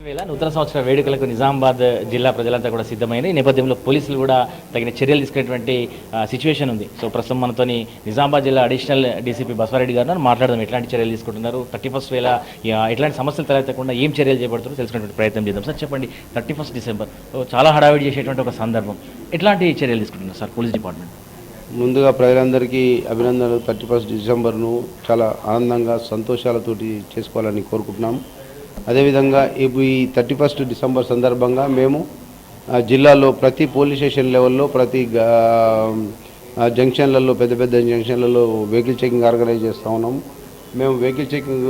నూతన సంవత్సర వేడుకలకు నిజామాబాద్ జిల్లా ప్రజలంతా కూడా సిద్ధమైంది. ఈ నేపథ్యంలో పోలీసులు కూడా తగిన చర్యలు తీసుకునేటువంటి సిచ్యువేషన్ ఉంది. సో ప్రస్తుతం మనతోని నిజామాబాద్ జిల్లా అడిషనల్ డీసీపీ బసవరెడ్డి గారు మాట్లాడదాం. ఎట్లాంటి చర్యలు తీసుకుంటున్నారు, 31st వేళ ఎట్లాంటి సమస్యలు తలెత్తకుండా ఏం చర్యలు చేపడుతున్నారో తెలుసుకునేటువంటి ప్రయత్నం చేద్దాం. సార్ చెప్పండి, 31st డిసెంబర్ చాలా హడావిడి చేసేటువంటి ఒక సందర్భం, ఎట్లాంటి చర్యలు తీసుకుంటున్నారు సార్ పోలీస్ డిపార్ట్మెంట్? ముందుగా ప్రజలందరికీ అభినందనలు. 31st డిసెంబర్ను చాలా ఆనందంగా సంతోషాలతోటి చేసుకోవాలని కోరుకుంటున్నాం. అదేవిధంగా ఈ 31st డిసెంబర్ సందర్భంగా మేము జిల్లాలో ప్రతి పోలీస్ స్టేషన్ లెవెల్లో ప్రతి జంక్షన్లలో పెద్ద పెద్ద జంక్షన్లలో వెహికల్ చెకింగ్ ఆర్గనైజ్ చేస్తూ ఉన్నాము. మేము vehicle checking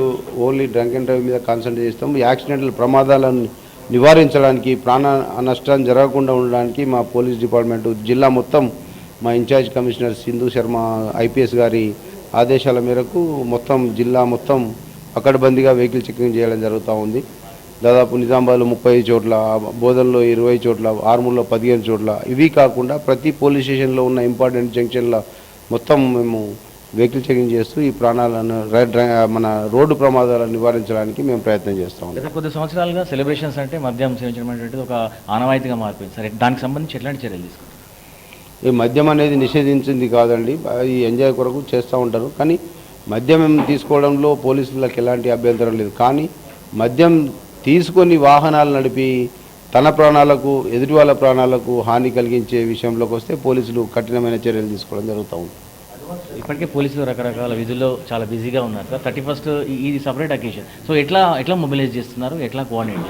only drunk and drive మీద కాన్సన్ట్రేట్ చేస్తాము. యాక్సిడెంటల్ ప్రమాదాలను నివారించడానికి, ప్రాణ నష్టం జరగకుండా ఉండడానికి మా పోలీస్ డిపార్ట్మెంటు జిల్లా మొత్తం మా incharge commissioner Sindhu Sharma IPS గారి ఆదేశాల మేరకు మొత్తం జిల్లా మొత్తం పకడ్బందీగా వెహికల్ చెకింగ్ చేయడం జరుగుతూ ఉంది. దాదాపు నిజామాబాద్లో 30 చోట్ల, బోధనలో 20 చోట్ల, ఆర్మూర్లో 15 చోట్ల. ఇవి కాకుండా ప్రతి పోలీస్ స్టేషన్లో ఉన్న ఇంపార్టెంట్ జంక్షన్ల మొత్తం మేము వెహికల్ చెకింగ్ చేస్తూ ఈ ప్రాణాలను మన రోడ్డు ప్రమాదాలను నివారించడానికి మేము ప్రయత్నం చేస్తూ ఉన్నాం. గత కొద్ది సంవత్సరాలుగా సెలబ్రేషన్స్ అంటే మద్యం సేవించడం అనేటువంటిది ఒక ఆనవాయితీగా మారిపోయింది. సరే, దానికి సంబంధించి ఎట్లాంటి చర్యలు తీసుకుంటారు? ఈ మద్యం అనేది నిషేధించింది కాదండి, ఈ ఎంజాయ్ కొరకు చేస్తూ ఉంటారు. కానీ మద్యం తీసుకోవడంలో పోలీసులకు ఎలాంటి అభ్యంతరం లేదు. కానీ మద్యం తీసుకొని వాహనాలు నడిపి తన ప్రాణాలకు, ఎదుటి వాళ్ళ ప్రాణాలకు హాని కలిగించే విషయంలోకి వస్తే పోలీసులు కఠినమైన చర్యలు తీసుకోవడం జరుగుతూ ఉంది. ఇప్పటికే పోలీసులు రకరకాల విధుల్లో చాలా బిజీగా ఉన్నారు సార్. 31st ఇది సపరేట్ అకేషన్. సో ఎట్లా మొబిలైజ్ చేస్తున్నారు, ఎట్లా కోఆర్డినేట్?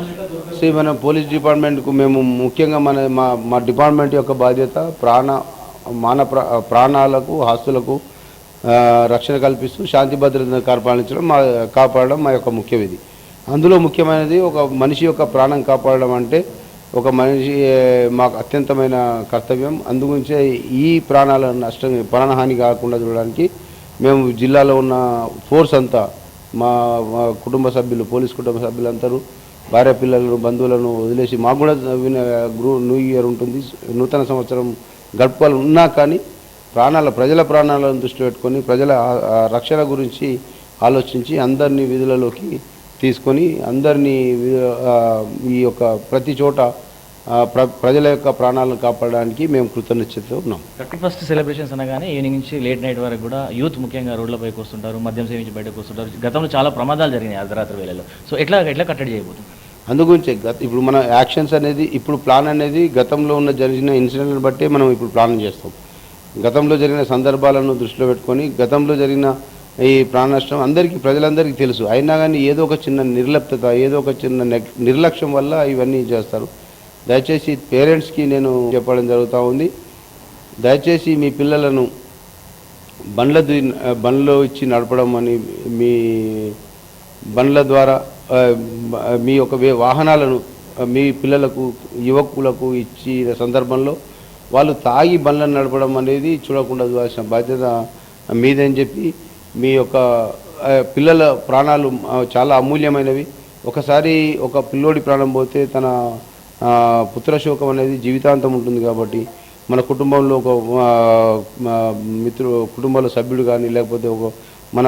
సో మన పోలీస్ డిపార్ట్మెంట్కు మేము ముఖ్యంగా మా డిపార్ట్మెంట్ యొక్క బాధ్యత ప్రాణాలకు, ఆస్తులకు రక్షణ కల్పిస్తూ శాంతి భద్రతను కాపాడడం మా యొక్క ముఖ్య విధి. అందులో ముఖ్యమైనది ఒక మనిషి యొక్క ప్రాణం కాపాడడం అంటే ఒక మనిషి మాకు అత్యంతమైన కర్తవ్యం. అందుగురించే ఈ ప్రాణహాని కాకుండా చూడడానికి మేము జిల్లాలో ఉన్న ఫోర్స్ అంతా, మా కుటుంబ సభ్యులు, పోలీస్ కుటుంబ సభ్యులందరూ భార్య పిల్లలను, బంధువులను వదిలేసి, మాకు కూడా న్యూ ఇయర్ ఉంటుంది, నూతన సంవత్సరం గడుపుకోవాలి ఉన్నా కానీ ప్రజల ప్రాణాలను దృష్టి పెట్టుకొని ప్రజల రక్షణ గురించి ఆలోచించి అందరినీ విధులలోకి తీసుకొని అందరినీ ఈ యొక్క ప్రతి చోట ప్రజల యొక్క ప్రాణాలను కాపాడడానికి మేము కృతజ్ఞతతో ఉన్నాం. 31st సెలబ్రేషన్స్ అనగానే ఈవినింగ్ నుంచి లేట్ నైట్ వరకు కూడా యూత్ ముఖ్యంగా రోడ్లపైకి వస్తుంటారు, మద్యం సేవించి బయటకు వస్తుంటారు. గతంలో చాలా ప్రమాదాలు జరిగినాయి అర్ధరాత్రి వేళలో. సో ఎట్లా కట్టడి చేయబోతుంది? అందుగురించి ఇప్పుడు మన యాక్షన్స్ అనేది, ఇప్పుడు ప్లాన్ అనేది గతంలో జరిగిన ఇన్సిడెంట్లను బట్టే మనం ఇప్పుడు ప్లాన్ చేస్తాం. గతంలో జరిగిన సందర్భాలను దృష్టిలో పెట్టుకొని గతంలో జరిగిన ఈ ప్రాణ నష్టం ప్రజలందరికీ తెలుసు. అయినా కానీ ఏదో ఒక చిన్న నిర్లిప్తత, ఏదో ఒక చిన్న నిర్లక్ష్యం వల్ల ఇవన్నీ చేస్తారు. దయచేసి పేరెంట్స్కి నేను చెప్పడం జరుగుతూ ఉంది, దయచేసి మీ పిల్లలను బండ్లో ఇచ్చి నడపడం అని, మీ బండ్ల ద్వారా మీ యొక్క వాహనాలను మీ పిల్లలకు, యువకులకు ఇచ్చిన సందర్భంలో వాళ్ళు తాగి బండ్లను నడపడం అనేది చూడకుండా చూడాల్సిన బాధ్యత మీదని చెప్పి, మీ యొక్క పిల్లల ప్రాణాలు చాలా అమూల్యమైనవి. ఒకసారి ఒక పిల్లోడి ప్రాణం పోతే తన పుత్రశోకం అనేది జీవితాంతం ఉంటుంది. కాబట్టి మన కుటుంబంలో ఒక కుటుంబంలో సభ్యుడు కానీ, లేకపోతే మన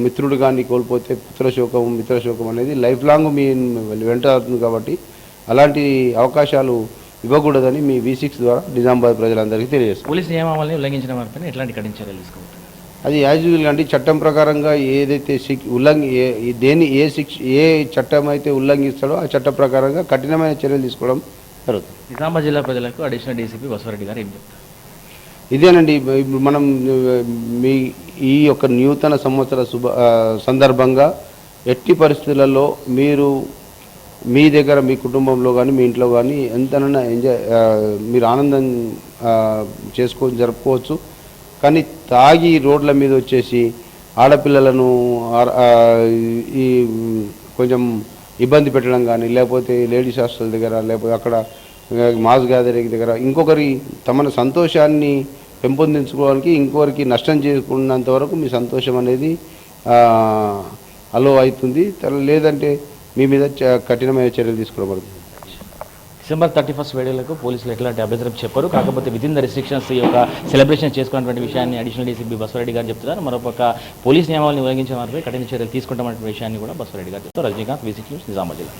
మిత్రుడు కానీ కోల్పోతే మిత్రశోకం అనేది లైఫ్ లాంగ్ మీ వెంటాడుతుంది. కాబట్టి అలాంటి అవకాశాలు ఇవ్వకూడదని మీ V6 ద్వారా నిజామాబాద్ ప్రజలందరికీ తెలియజేస్తారు. పోలీస్ నియమావళిని ఉల్లంఘించిన వారిపైన ఎట్లాంటి కఠిన చర్యలు తీసుకుంటారు? అది యాజ్ యూజువల్ అంటే చట్టం ప్రకారంగా ఏదైతే ఏ చట్టం అయితే ఉల్లంఘిస్తాడో ఆ చట్ట ప్రకారంగా కఠినమైన చర్యలు తీసుకోవడం జరుగుతుంది. నిజామాబాద్ జిల్లా ప్రజలకు అడిషనల్ డీసీపీ బసవరెడ్డి గారు ఏం చెప్తారు? ఇదేనండి, మనం ఈ యొక్క నూతన సంవత్సర సందర్భంగా ఎట్టి పరిస్థితులలో మీ దగ్గర, మీ కుటుంబంలో కానీ, మీ ఇంట్లో కానీ ఎంతనైనా మీరు ఆనందం జరుపుకోవచ్చు. కానీ తాగి రోడ్ల మీద వచ్చేసి ఆడపిల్లలను ఈ కొంచెం ఇబ్బంది పెట్టడం కానీ, లేకపోతే లేడీస్ హాస్టల్ దగ్గర, లేకపోతే అక్కడ మాస్ గ్యాదరింగ్ దగ్గర ఇంకొకరి తమ సంతోషాన్ని పెంపొందించుకోవడానికి ఇంకొకరికి నష్టం చేసుకున్నంత వరకు మీ సంతోషం అనేది అలో అవుతుంది. లేదంటే మీ మీద కఠినమైన చర్యలు తీసుకోబడుతుంది. డిసెంబర్ 31st వేడుకలకు పోలీసులు ఎట్లాంటి అభ్యంతరం చెప్పారు. కాకపోతే విదిన్ ద రిస్ట్రిక్షన్స్ ఈ యొక్క సెలబ్రేషన్ చేసుకున్నటువంటి విషయాన్ని అడిషనల్ డీసీపీ బసవరెడ్డి గారు చెప్తున్నారు. మరోపక్క పోలీస్ నియమాలను ఉల్లంఘించిన వారిపై కఠిన చర్యలు తీసుకుంటామనే విషయాన్ని కూడా బసవరెడ్డి గారు చెప్తారు. రజనీకాంత్, V6 న్యూస్, నిజామాబాద్ జిల్లా.